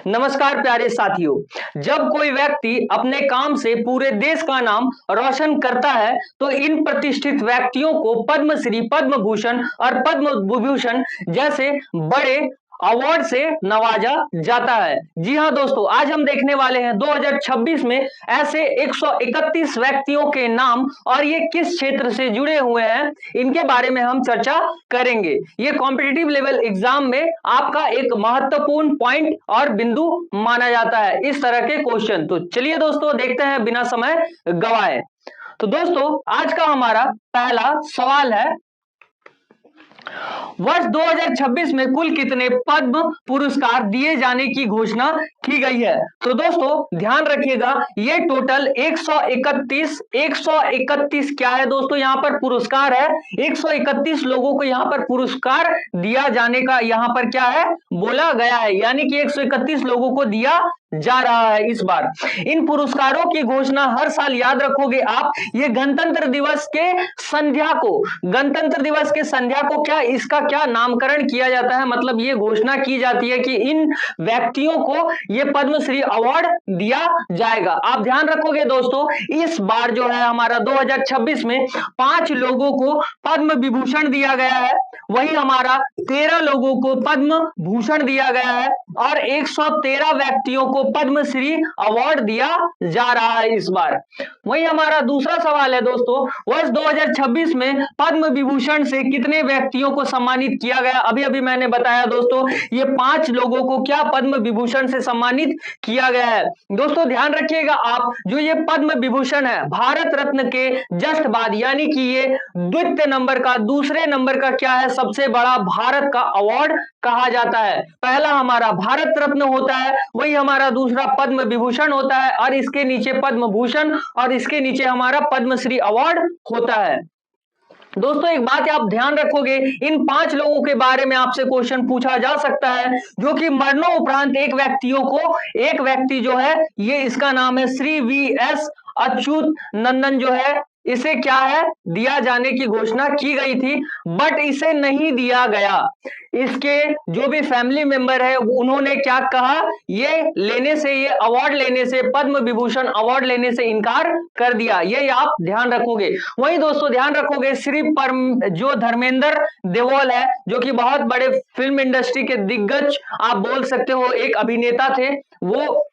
नमस्कार प्यारे साथियों। जब कोई व्यक्ति अपने काम से पूरे देश का नाम रोशन करता है तो इन प्रतिष्ठित व्यक्तियों को पद्मश्री, पद्म भूषण और पद्म विभूषण जैसे बड़े अवार्ड से नवाजा जाता है। जी हां दोस्तों, आज हम देखने वाले हैं 2026 में ऐसे 131 व्यक्तियों के नाम और ये किस क्षेत्र से जुड़े हुए हैं, इनके बारे में हम चर्चा करेंगे। ये कॉम्पिटिटिव लेवल एग्जाम में आपका एक महत्वपूर्ण पॉइंट और बिंदु माना जाता है इस तरह के क्वेश्चन। तो चलिए दोस्तों, देखते हैं बिना समय गवाए। तो दोस्तों, आज का हमारा पहला सवाल है, वर्ष 2026 में कुल कितने पद्म पुरस्कार दिए जाने की घोषणा की गई है? तो दोस्तों ध्यान रखिएगा, ये टोटल 131 क्या है दोस्तों, यहां पर पुरस्कार है। 131 लोगों को यहां पर पुरस्कार दिया जाने का यहां पर क्या है, बोला गया है, यानी कि 131 लोगों को दिया जा रहा है इस बार। इन पुरस्कारों की घोषणा हर साल, याद रखोगे आप, ये गणतंत्र दिवस के संध्या को, गणतंत्र दिवस के संध्या को क्या इसका क्या नामकरण किया जाता है, मतलब ये घोषणा की जाती है कि इन व्यक्तियों को ये पद्मश्री अवार्ड दिया जाएगा। आप ध्यान रखोगे दोस्तों, इस बार जो है हमारा 2026 में 5 लोगों को पद्म विभूषण दिया गया है, वही हमारा 13 लोगों को पद्म भूषण दिया गया है और 113 व्यक्तियों को पद्मश्री अवार्ड दिया जा रहा है इस बार। वही हमारा दूसरा सवाल है दोस्तों, वर्ष 2026 में पद्म विभूषण से कितने व्यक्तियों को सम्मानित किया गया? अभी अभी मैंने बताया दोस्तों, ये 5 लोगों को क्या पद्म विभूषण से सम्मानित किया गया है। दोस्तों ध्यान रखिएगा आप, जो ये पद्म विभूषण है भारत रत्न के जस्ट बाद, यानी कि ये द्वितीय नंबर का, दूसरे नंबर का क्या है, सबसे बड़ा भारत का अवार्ड कहा जाता है। पहला हमारा भारत रत्न होता है, वही हमारा दूसरा पद्म विभूषण होता है और इसके नीचे पद्म भूषण और इसके नीचे हमारा पद्मश्री अवार्ड होता है। दोस्तों एक बात आप ध्यान रखोगे, इन 5 लोगों के बारे में आपसे क्वेश्चन पूछा जा सकता है, जो कि मरणोपरांत एक व्यक्ति जो है, ये इसका नाम है श्री वीएस अच्युत नंदन, जो है इसे क्या है, दिया जाने की घोषणा की गई थी, बट इसे नहीं दिया गया। इसके जो भी फैमिली मेंबर है उन्होंने क्या कहा, ये लेने से, ये अवार्ड लेने से, पद्म विभूषण अवार्ड लेने से इनकार कर दिया। ये आप ध्यान रखोगे। वही दोस्तों ध्यान रखोगे, जो धर्मेंद्र देवल है, जो कि बहुत बड़े फिल्म इंडस्ट्री के दिग्गज आप बोल सकते हो, एक अभिनेता थे, वो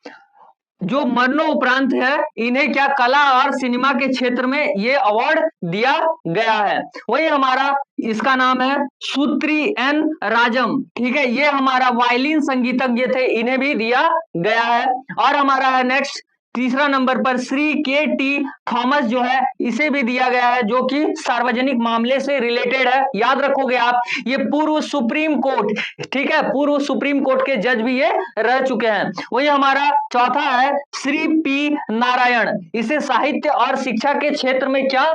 जो मरणोपरांत है इन्हें क्या कला और सिनेमा के क्षेत्र में ये अवार्ड दिया गया है। वही हमारा इसका नाम है सूत्री एन राजम, ठीक है, ये हमारा वायलिन संगीतज्ञ थे, इन्हें भी दिया गया है। और हमारा है नेक्स्ट तीसरा नंबर पर श्री के टी थॉमस, जो है इसे भी दिया गया है, जो कि सार्वजनिक मामले से रिलेटेड है। याद रखोगे आप, ये पूर्व सुप्रीम कोर्ट, ठीक है, पूर्व सुप्रीम कोर्ट के जज भी ये रह चुके हैं। वही हमारा चौथा है श्री पी नारायण, इसे साहित्य और शिक्षा के क्षेत्र में क्या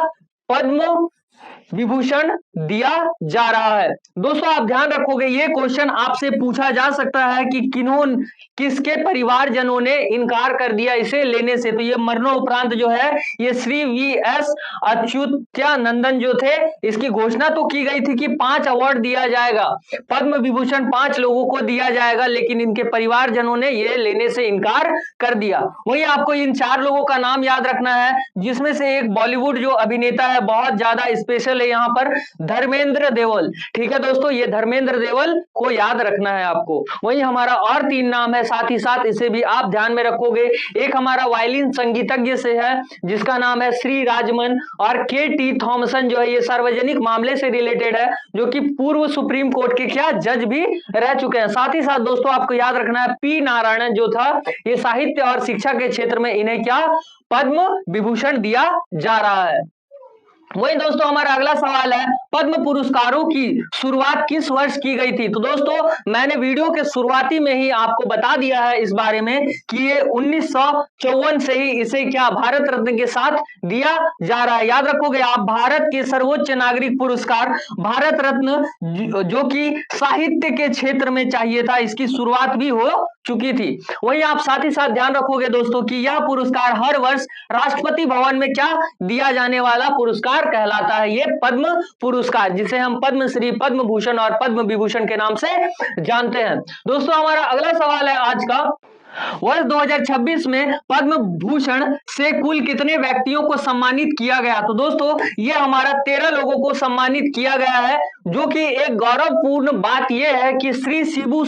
पद्म विभूषण दिया जा रहा है। दोस्तों आप ध्यान रखोगे, ये क्वेश्चन आपसे पूछा जा सकता है कि किसके परिवारजनों ने इनकार कर दिया इसे लेने से। तो ये मरणोपरांत जो है, ये श्री वीएस अच्युतानंदन जो थे, इसकी घोषणा तो की गई थी कि 5 अवार्ड दिया जाएगा, पद्म विभूषण 5 लोगों को दिया जाएगा, लेकिन इनके परिवारजनों ने ये लेने से इनकार कर दिया। वही आपको इन 4 लोगों का नाम याद रखना है, जिसमें से एक बॉलीवुड जो अभिनेता है, बहुत ज्यादा स्पेशल है यहाँ पर, धर्मेंद्र देवल, ठीक है दोस्तों, ये धर्मेंद्र देवल को याद रखना है आपको। वही हमारा और 3 नाम है, साथ ही साथ इसे भी आप ध्यान में रखोगे। एक हमारा वायलिन संगीतज्ञ से है, जिसका नाम है श्री राजमन, और के टी थॉमसन जो है, ये सार्वजनिक मामले से रिलेटेड है, जो कि पूर्व सुप्रीम कोर्ट के क्या जज भी रह चुके हैं। साथ ही साथ दोस्तों आपको याद रखना है, पी नारायण जो था, ये साहित्य और शिक्षा के क्षेत्र में इन्हें क्या पद्म विभूषण दिया जा रहा है। वही दोस्तों हमारा अगला सवाल है, पद्म पुरस्कारों की शुरुआत किस वर्ष की गई थी? तो दोस्तों मैंने वीडियो के शुरुआती में ही आपको बता दिया है इस बारे में कि ये 1954 से ही इसे क्या भारत रत्न के साथ दिया जा रहा है। याद रखोगे आप, भारत के सर्वोच्च नागरिक पुरस्कार भारत रत्न, जो कि साहित्य के क्षेत्र में चाहिए था, इसकी शुरुआत भी हो चुकी थी। वही आप साथ ही साथ ध्यान रखोगे दोस्तों कि यह पुरस्कार हर वर्ष राष्ट्रपति भवन में क्या दिया जाने वाला पुरस्कार पुरस्कार कहलाता है, ये पद्म पुरस्कार, जिसे हम पद्मश्री, पद्म भूषण और पद्म विभूषण के नाम से जानते हैं। दोस्तों हमारा अगला सवाल है आज का, वर्ष 2026 में पद्म भूषण से कुल कितने व्यक्तियों को सम्मानित किया गया? तो दोस्तों ये हमारा 13 लोगों को सम्मानित किया गया है, जो कि एक गौरवपूर्ण बात यह है कि श्री शिबू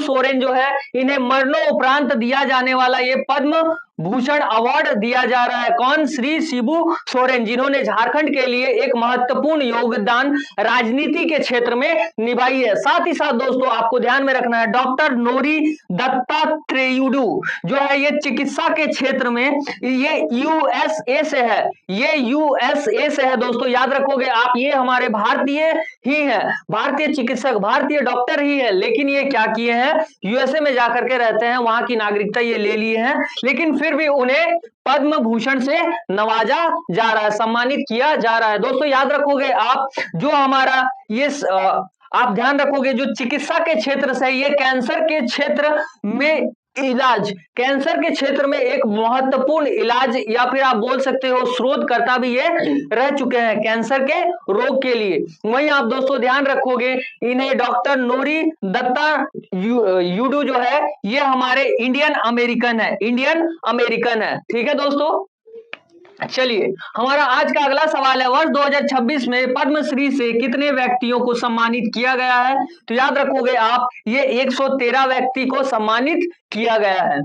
सोरेन जो है, इन्हें मरणोपरांत दिया जाने वाला ये पद्म भूषण अवार्ड दिया जा रहा है। कौन? श्री शिबू सोरेन, जिन्होंने झारखंड के लिए एक महत्वपूर्ण योगदान राजनीति के क्षेत्र में निभाई है। साथ ही साथ दोस्तों आपको ध्यान में रखना है, डॉक्टर नोरी दत्तात्रेयुडू जो है, ये चिकित्सा के क्षेत्र में ये यूएसए से है, ये यूएसए से है दोस्तों, याद रखोगे आप, ये हमारे भारतीय ही है, भारतीय चिकित्सक, भारतीय डॉक्टर ही है, लेकिन ये क्या किए हैं, यूएसए में जाकर के रहते हैं, वहां की नागरिकता ये ले लिए हैं, लेकिन फिर भी उन्हें पद्म भूषण से नवाजा जा रहा है, सम्मानित किया जा रहा है। दोस्तों याद रखोगे आप, जो हमारा ये आप ध्यान रखोगे, जो चिकित्सा के क्षेत्र से, ये कैंसर के क्षेत्र में इलाज, कैंसर के क्षेत्र में एक महत्वपूर्ण इलाज या फिर आप बोल सकते हो शोधकर्ता भी ये रह चुके हैं कैंसर के रोग के लिए। वहीं आप दोस्तों ध्यान रखोगे, इन्हें डॉक्टर नोरी दत्ता युडू जो है, ये हमारे इंडियन अमेरिकन है, ठीक है दोस्तों। चलिए हमारा आज का अगला सवाल है, वर्ष 2026 में पद्मश्री से कितने व्यक्तियों को सम्मानित किया गया है? तो याद रखोगे आप, ये 113 व्यक्ति को सम्मानित किया गया है।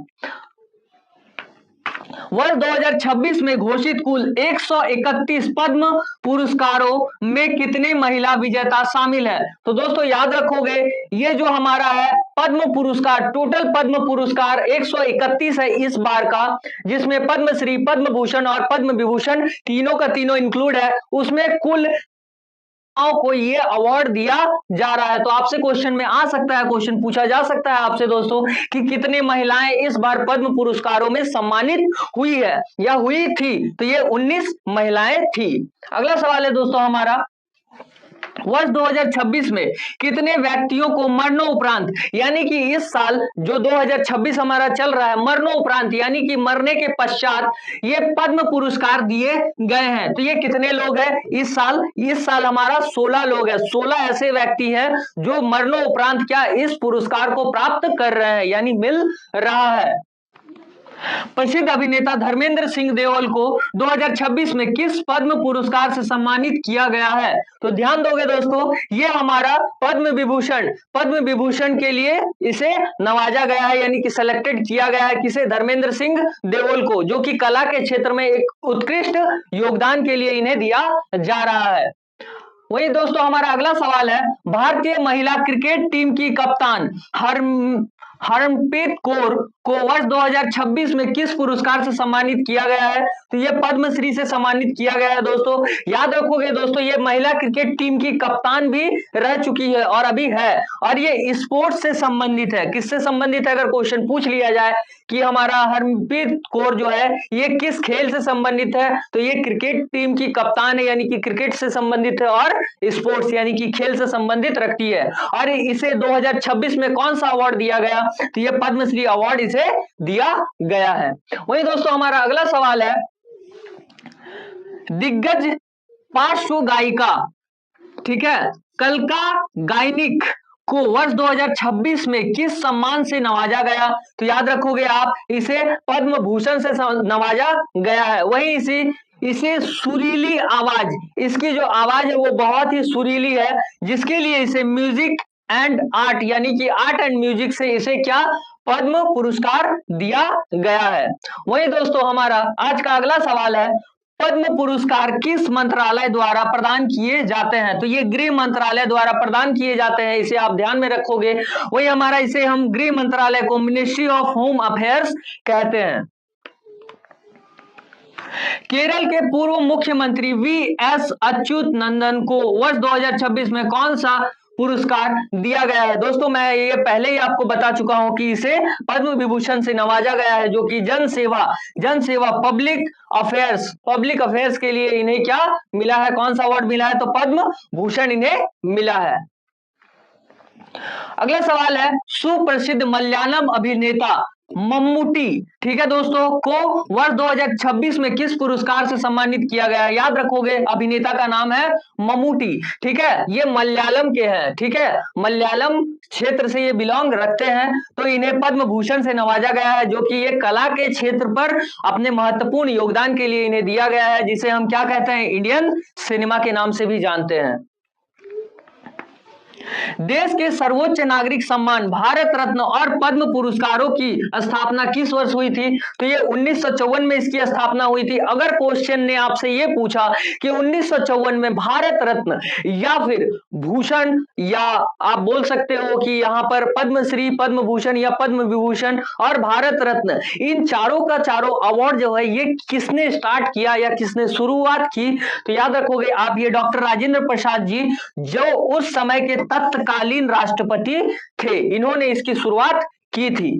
वर्ष 2026 में घोषित कुल 131 पद्म पुरस्कारों में कितने महिला विजेता शामिल है? तो दोस्तों याद रखोगे, ये जो हमारा है पद्म पुरस्कार, टोटल पद्म पुरस्कार 131 है इस बार का, जिसमें पद्मश्री, पद्म भूषण और पद्म विभूषण तीनों का तीनों इंक्लूड है, उसमें कुल को ये अवार्ड दिया जा रहा है। तो आपसे क्वेश्चन में आ सकता है, क्वेश्चन पूछा जा सकता है आपसे दोस्तों कि कितने महिलाएं इस बार पद्म पुरस्कारों में सम्मानित हुई है या हुई थी? तो ये 19 महिलाएं थी। अगला सवाल है दोस्तों हमारा, वर्ष 2026 में कितने व्यक्तियों को मरणोपरांत, यानी कि इस साल जो 2026 हमारा चल रहा है, मरणोपरांत यानी कि मरने के पश्चात ये पद्म पुरस्कार दिए गए हैं? तो ये कितने लोग हैं इस साल हमारा 16 लोग हैं, 16 ऐसे व्यक्ति हैं जो मरणोपरांत क्या इस पुरस्कार को प्राप्त कर रहे हैं, यानी मिल रहा है। प्रसिद्ध अभिनेता धर्मेंद्र सिंह देओल को 2026 में किस पद्म पुरस्कार से सम्मानित किया गया है? तो ध्यान दोगे दोस्तों, ये हमारा पद्म विभूषण के लिए इसे नवाजा गया है, यानी कि सिलेक्टेड किया गया है किसे? धर्मेंद्र सिंह देओल को, जो कि कला के क्षेत्र में एक उत्कृष्ट योगदान के लिए इन्हें दिया जा रहा है। वही दोस्तों हमारा अगला सवाल है, भारतीय महिला क्रिकेट टीम की कप्तान हरमनप्रीत कौर को वर्ष 2026 में किस पुरस्कार से सम्मानित किया गया है? तो ये पद्मश्री से सम्मानित किया गया है दोस्तों। याद रखोगे दोस्तों, ये महिला क्रिकेट टीम की कप्तान भी रह चुकी है और अभी है, और ये स्पोर्ट्स से संबंधित है। किससे संबंधित है? अगर क्वेश्चन पूछ लिया जाए कि हमारा हरमनप्रीत कौर जो है ये किस खेल से संबंधित है, तो ये क्रिकेट टीम की कप्तान है, यानी कि क्रिकेट से संबंधित है और स्पोर्ट्स यानी कि खेल से संबंधित रखती है। और इसे 2026 में कौन सा अवार्ड दिया गया? तो ये पद्मश्री अवार्ड इसे दिया गया है। वही दोस्तों हमारा अगला सवाल है, दिग्गज पार्श्व गायिका, ठीक है, कलका गायनिक को वर्ष 2026 में किस सम्मान से नवाजा गया? तो याद रखोगे आप, इसे पद्म भूषण से नवाजा गया है। वही इसे सुरीली आवाज, इसकी जो आवाज है वो बहुत ही सुरीली है, जिसके लिए इसे म्यूजिक एंड आर्ट यानी कि आर्ट एंड म्यूजिक से इसे क्या पद्म पुरस्कार दिया गया है। वही दोस्तों हमारा आज का अगला सवाल है, पद्म पुरस्कार किस मंत्रालय द्वारा प्रदान किए जाते हैं? तो ये गृह मंत्रालय द्वारा प्रदान किए जाते हैं, इसे आप ध्यान में रखोगे। वही हमारा इसे हम गृह मंत्रालय को मिनिस्ट्री ऑफ होम अफेयर्स कहते हैं। केरल के पूर्व मुख्यमंत्री वी.एस. अच्युतानंदन को वर्ष 2026 में कौन सा पुरस्कार दिया गया है? दोस्तों मैं ये पहले ही आपको बता चुका हूं कि इसे पद्म विभूषण से नवाजा गया है, जो कि जन सेवा पब्लिक अफेयर्स के लिए इन्हें क्या मिला है, कौन सा अवार्ड मिला है? तो पद्म भूषण इन्हें मिला है। अगला सवाल है, सुप्रसिद्ध मलयालम अभिनेता मम्मूटी, ठीक है दोस्तों, को वर्ष 2026 में किस पुरस्कार से सम्मानित किया गया है? याद रखोगे, अभिनेता का नाम है मम्मूटी, ठीक है, ये मलयालम के हैं, ठीक है, मलयालम क्षेत्र से ये बिलोंग रखते हैं, तो इन्हें पद्म भूषण से नवाजा गया है, जो कि ये कला के क्षेत्र पर अपने महत्वपूर्ण योगदान के लिए इन्हें दिया गया है, जिसे हम क्या कहते हैं, इंडियन सिनेमा के नाम से भी जानते हैं। देश के सर्वोच्च नागरिक सम्मान भारत रत्न और पद्म पुरस्कारों की स्थापना किस वर्ष हुई थी? तो ये 1954 में इसकी स्थापना हुई थी। अगर क्वेश्चन ने आपसे ये पूछा कि 1954 में भारत रत्न या फिर भूषण, या आप बोल सकते हो कि यहां पर पद्मश्री, पद्म भूषण या पद्म विभूषण और भारत रत्न, इन चारों का चारों अवार्ड जो है ये किसने स्टार्ट किया या किसने शुरुआत की? तो याद रखोगे आप, ये डॉक्टर राजेंद्र प्रसाद जी, जो उस समय के तत्कालीन राष्ट्रपति थे, इन्होंने इसकी शुरुआत की थी।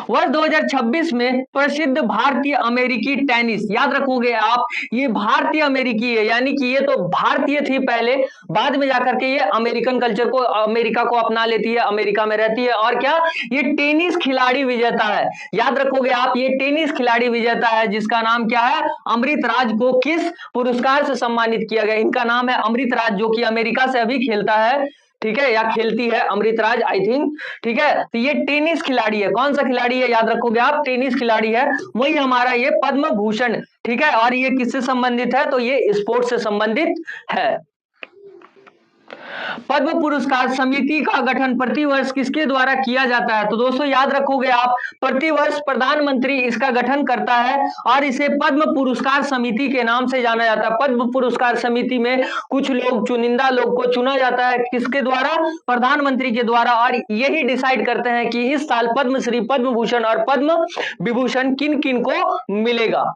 वर्ष 2026 में प्रसिद्ध भारतीय अमेरिकी टेनिस, याद रखोगे आप, ये भारतीय अमेरिकी है, यानी कि ये तो भारतीय थी पहले, बाद में जाकर के ये अमेरिकन कल्चर को, अमेरिका को अपना लेती है, अमेरिका में रहती है, और क्या, ये टेनिस खिलाड़ी विजेता है। याद रखोगे आप, ये टेनिस खिलाड़ी विजेता है, जिसका नाम क्या है, अमृत राज को किस पुरस्कार से सम्मानित किया गया? इनका नाम है अमृत राज, जो कि अमेरिका से अभी खेलता है, ठीक है, या खेलती है, अमृतराज आई थिंक, ठीक है। तो ये टेनिस खिलाड़ी है, कौन सा खिलाड़ी है, याद रखोगे आप, टेनिस खिलाड़ी है, वही हमारा ये पद्म भूषण, ठीक है। और ये किससे संबंधित है? तो ये स्पोर्ट्स से संबंधित है। पद्म पुरस्कार समिति का गठन प्रतिवर्ष किसके द्वारा किया जाता है? तो दोस्तों याद रखोगे आप, प्रतिवर्ष प्रधानमंत्री इसका गठन करता है और इसे पद्म पुरस्कार समिति के नाम से जाना जाता है। पद्म पुरस्कार समिति में कुछ लोग, चुनिंदा लोग को चुना जाता है, किसके द्वारा? प्रधानमंत्री के द्वारा, और यही डिसाइड करते हैं कि इस साल पद्मश्री, पद्म भूषण और पद्म विभूषण किन किन को मिलेगा।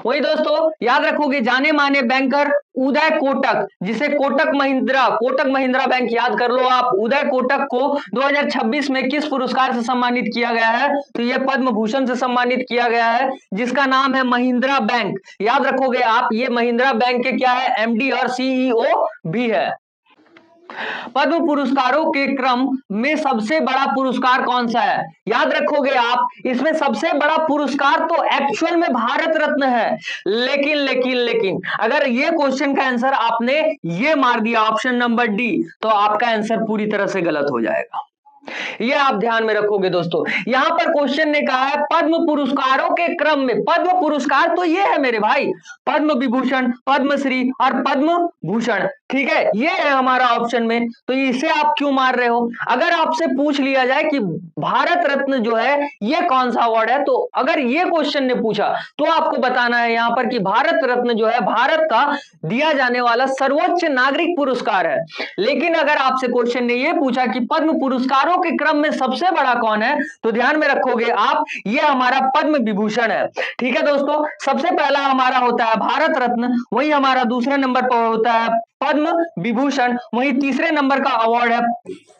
वही दोस्तों याद रखोगे, जाने माने बैंकर उदय कोटक, जिसे कोटक महिंद्रा बैंक याद कर लो आप, उदय कोटक को 2026 में किस पुरस्कार से सम्मानित किया गया है? तो ये पद्म भूषण से सम्मानित किया गया है, जिसका नाम है महिंद्रा बैंक। याद रखोगे आप, ये महिंद्रा बैंक के क्या है, एमडी और सीईओ भी है। पद्म पुरस्कारों के क्रम में सबसे बड़ा पुरस्कार कौन सा है? याद रखोगे आप, इसमें सबसे बड़ा पुरस्कार तो एक्चुअल में भारत रत्न है, लेकिन अगर ये क्वेश्चन का आंसर आपने ये मार दिया ऑप्शन नंबर डी, तो आपका आंसर पूरी तरह से गलत हो जाएगा। ये आप ध्यान में रखोगे दोस्तों। यहां पर क्वेश्चन ने कहा है पद्म पुरस्कारों के क्रम में, पद्म पुरस्कार तो ये है मेरे भाई, पद्म विभूषण, पद्मश्री और पद्म भूषण, ठीक है, ये है हमारा ऑप्शन में, तो इसे आप क्यों मार रहे हो? अगर आपसे पूछ लिया जाए कि भारत रत्न जो है ये कौन सा अवार्ड है, तो अगर ये क्वेश्चन ने पूछा तो आपको बताना है यहां पर कि भारत रत्न जो है भारत का दिया जाने वाला सर्वोच्च नागरिक पुरस्कार है। लेकिन अगर आपसे क्वेश्चन ने ये पूछा कि पद्म पुरस्कारों के क्रम में सबसे बड़ा कौन है, तो ध्यान में रखोगे आप, ये हमारा पद्म विभूषण है, ठीक है दोस्तों। सबसे पहला हमारा होता है भारत रत्न, वही हमारा दूसरे नंबर पर होता है पद्म विभूषण, वही तीसरे नंबर का अवार्ड है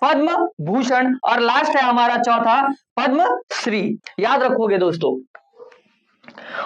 पद्म भूषण, और लास्ट है हमारा चौथा पद्मश्री। याद रखोगे दोस्तों।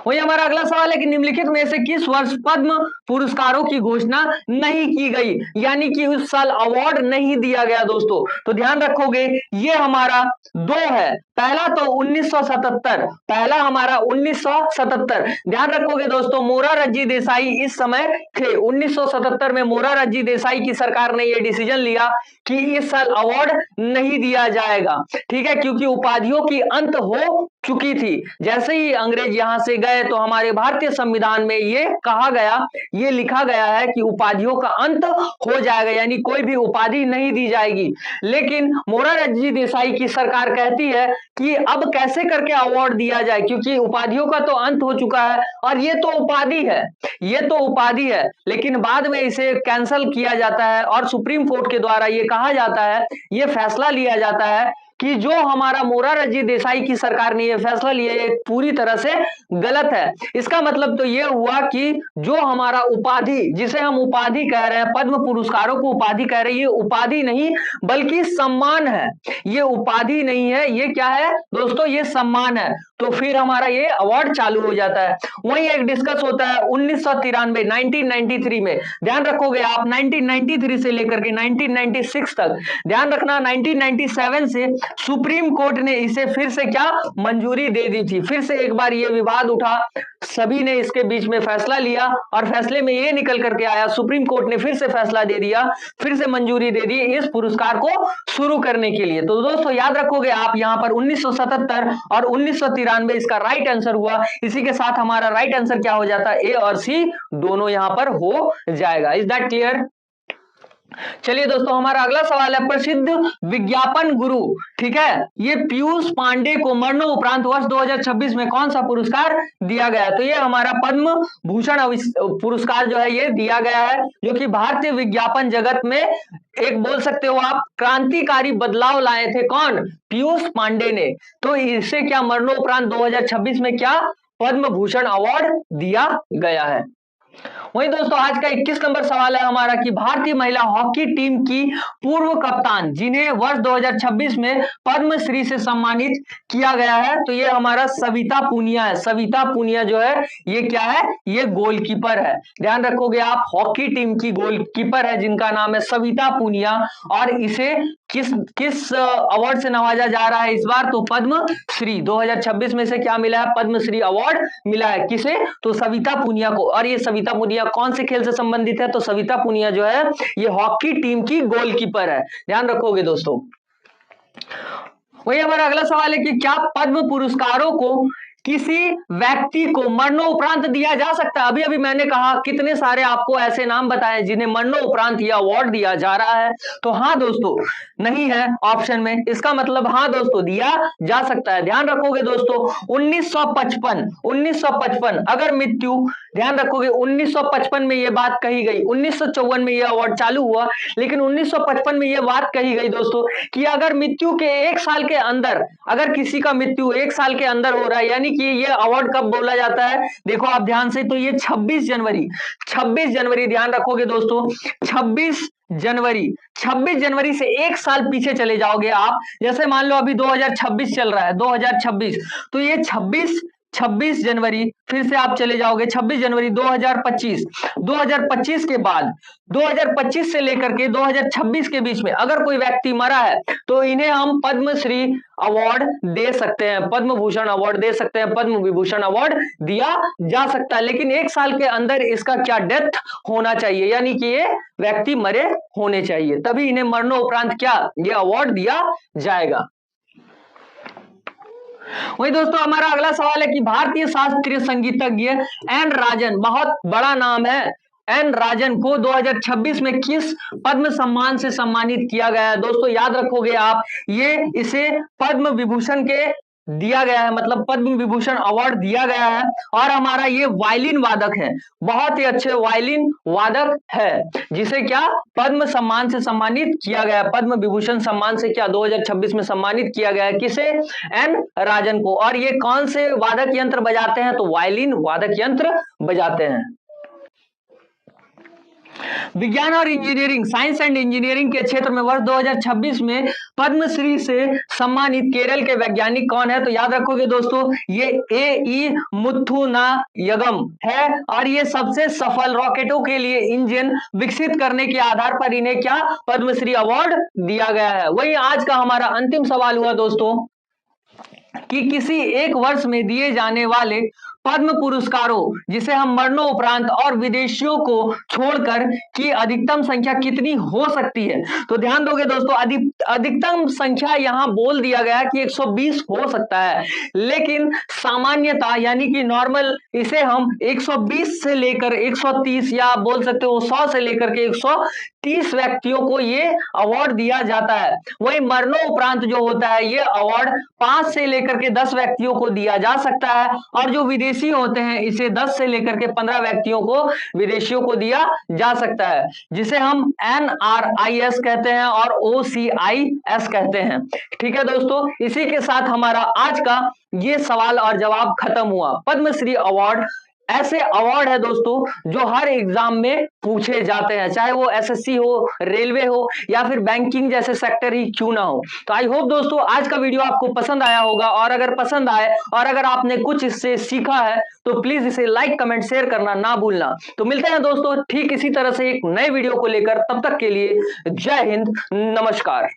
वही हमारा अगला सवाल है कि निम्नलिखित में से किस वर्ष पद्म पुरस्कारों की घोषणा नहीं की गई, यानी कि उस साल अवार्ड नहीं दिया गया दोस्तों। तो ध्यान रखोगे, ये हमारा दो है, पहला तो 1977, पहला हमारा 1977, ध्यान रखोगे दोस्तों, मोरारजी देसाई इस समय थे। 1977 में मोरारजी देसाई की सरकार ने यह डिसीजन लिया कि इस साल अवार्ड नहीं दिया जाएगा, ठीक है, क्योंकि उपाधियों की अंत हो चुकी थी। जैसे ही अंग्रेज यहां से गए तो हमारे भारतीय संविधान में ये कहा गया, ये लिखा गया है कि उपाधियों का अंत हो जाएगा, यानी कोई भी उपाधि नहीं दी जाएगी। लेकिन मोरारजी देसाई की सरकार कहती है कि अब कैसे करके अवार्ड दिया जाए, क्योंकि उपाधियों का तो अंत हो चुका है और ये तो उपाधि है, ये तो उपाधि है। लेकिन बाद में इसे कैंसिल किया जाता है और सुप्रीम कोर्ट के द्वारा ये कहा जाता है, ये फैसला लिया जाता है कि जो हमारा मोरारजी देसाई की सरकार ने यह फैसला लिया ये पूरी तरह से गलत है। इसका मतलब तो यह हुआ कि जो हमारा उपाधि, जिसे हम उपाधि कह रहे हैं, पद्म पुरस्कारों को उपाधि कह रहे हैं, ये उपाधि नहीं बल्कि सम्मान है। ये उपाधि नहीं है, ये क्या है दोस्तों, ये सम्मान है। तो फिर हमारा ये अवार्ड चालू हो जाता है। वहीं एक डिस्कस होता है 1993 1993 में, ध्यान रखोगे आप 1993 से लेकर के 1996 तक, ध्यान रखना 1997 से सुप्रीम कोर्ट ने इसे फिर से क्या मंजूरी दे दी थी। फिर से एक बार ये विवाद उठा, सभी ने इसके बीच में फैसला लिया और फैसले में ये निकल करके आया, सुप्रीम कोर्ट ने फिर से फैसला दे दिया, फिर से मंजूरी दे दी इस पुरस्कार को शुरू करने के लिए। तो दोस्तों याद रखोगे आप यहां पर 1977 और 1993 इसका राइट आंसर हुआ। इसी के साथ हमारा राइट आंसर क्या हो जाता है, ए और सी दोनों यहां पर हो जाएगा। Is that clear? चलिए दोस्तों हमारा अगला सवाल है, प्रसिद्ध विज्ञापन गुरु, ठीक है, ये पीयूष पांडे को मरणोपरांत वर्ष 2026 में कौन सा पुरस्कार दिया गया है? तो ये हमारा पद्म भूषण पुरस्कार जो है ये दिया गया है, जो कि भारतीय विज्ञापन जगत में एक बोल सकते हो आप क्रांतिकारी बदलाव लाए थे। कौन? पीयूष पांडे ने। तो इसे क्या मरणोपरांत 2026 में क्या पद्म भूषण अवार्ड दिया गया है। वहीं दोस्तों आज का 21 नंबर सवाल है हमारा कि भारतीय महिला हॉकी टीम की पूर्व कप्तान जिन्हें वर्ष 2026 में पद्मश्री से सम्मानित किया गया है, तो ये हमारा सविता पूनिया है। सविता पूनिया जो है ये क्या है, ये गोलकीपर है। ध्यान रखोगे आप, हॉकी टीम की गोलकीपर है जिनका नाम है सविता पूनिया, और इसे किस अवार्ड से नवाजा जा रहा है इस बार? तो पद्मश्री 2026 में से क्या मिला है? पद्मश्री अवार्ड मिला है। किसे? तो सविता पूनिया को। और ये सविता पूनिया कौन से खेल से संबंधित है? तो सविता पूनिया जो है ये हॉकी टीम की गोलकीपर है। ध्यान रखोगे दोस्तों। वही हमारा अगला सवाल है कि क्या पद्म पुरस्कारों को किसी व्यक्ति को मरणोपरांत दिया जा सकता है? अभी अभी मैंने कहा कितने सारे आपको ऐसे नाम बताए जिन्हें मरणोपरांत यह अवार्ड दिया जा रहा है, तो हाँ दोस्तों नहीं है ऑप्शन में, इसका मतलब हाँ दोस्तों दिया जा सकता है। ध्यान रखोगे दोस्तों 1955 अगर मृत्यु, ध्यान रखोगे 1955 में यह बात कही गई, 1954 में यह अवार्ड चालू हुआ, लेकिन 1955 में यह बात कही गई दोस्तों कि अगर मृत्यु के 1 साल के अंदर, अगर किसी का मृत्यु 1 साल के अंदर हो रहा है, यानी कि ये अवार्ड कब बोला जाता है, देखो आप ध्यान से, तो ये 26 जनवरी ध्यान रखोगे दोस्तों, 26 जनवरी से 1 साल पीछे चले जाओगे आप। जैसे मान लो अभी 2026 चल रहा है, 2026, तो ये 26 जनवरी, फिर से आप चले जाओगे 26 जनवरी 2025 के बाद 2025 से लेकर के 2026 के बीच में अगर कोई व्यक्ति मरा है तो इन्हें हम पद्मश्री अवार्ड दे सकते हैं, पद्म भूषण अवार्ड दे सकते हैं, पद्म विभूषण अवार्ड दिया जा सकता है, लेकिन 1 साल के अंदर इसका क्या डेथ होना चाहिए, यानी कि ये व्यक्ति मरे होने चाहिए, तभी इन्हें मरणोपरांत क्या ये अवार्ड दिया जाएगा। वही दोस्तों हमारा अगला सवाल है कि भारतीय शास्त्रीय संगीतज्ञ एन राजन, बहुत बड़ा नाम है, एन राजन को 2026 में किस पद्म सम्मान से सम्मानित किया गया है? दोस्तों याद रखोगे आप, ये इसे पद्म विभूषण के दिया गया है, मतलब पद्म विभूषण अवार्ड दिया गया है, और हमारा ये वायलिन वादक है, बहुत ही अच्छे वायलिन वादक है, जिसे क्या पद्म सम्मान से सम्मानित किया गया है, पद्म विभूषण सम्मान से क्या 2026 में सम्मानित किया गया है, किसे? एन राजन को। और ये कौन से वादक यंत्र बजाते हैं? तो वायलिन वादक यंत्र बजाते हैं। विज्ञान और इंजीनियरिंग, साइंस एंड इंजीनियरिंग के क्षेत्र में वर्ष 2026 में पद्मश्री से सम्मानित केरल के वैज्ञानिक कौन है? तो याद रखोगे दोस्तों ये ए.ई. मुथुनायगम है, और ये सबसे सफल रॉकेटों के लिए इंजन विकसित करने के आधार पर इन्हें क्या पद्मश्री अवार्ड दिया गया है। वही आज का हमारा अंतिम सवाल हुआ दोस्तों कि किसी एक वर्ष में दिए जाने वाले पद्म पुरस्कारों, जिसे हम मरणोपरांत और विदेशियों को छोड़कर की अधिकतम संख्या कितनी हो सकती है? तो ध्यान दोगे दोस्तों, अधिकतम संख्या यहां बोल दिया गया कि 120 हो सकता है, लेकिन सामान्यता यानी कि नॉर्मल इसे हम 120 से लेकर 130 या बोल सकते हो 100 से लेकर के 130 व्यक्तियों को ये अवार्ड दिया जाता है। वही मरणोपरांत जो होता है ये अवार्ड 5 से लेकर के 10 व्यक्तियों को दिया जा सकता है, और जो विदेशी होते हैं इसे 10 से लेकर के 15 व्यक्तियों को विदेशियों को दिया जा सकता है, जिसे हम NRIS कहते हैं और OCIS कहते हैं। ठीक है दोस्तों, इसी के साथ हमारा आज का ये सवाल और जवाब खत्म हुआ। पद्मश्री अवार्ड ऐसे अवार्ड है दोस्तों जो हर एग्जाम में पूछे जाते हैं, चाहे वो एसएससी हो, रेलवे हो या फिर बैंकिंग जैसे सेक्टर ही क्यों ना हो। तो आई होप दोस्तों आज का वीडियो आपको पसंद आया होगा, और अगर पसंद आए और अगर आपने कुछ इससे सीखा है तो प्लीज इसे लाइक कमेंट शेयर करना ना भूलना। तो मिलते हैं दोस्तों ठीक इसी तरह से एक नए वीडियो को लेकर, तब तक के लिए जय हिंद, नमस्कार।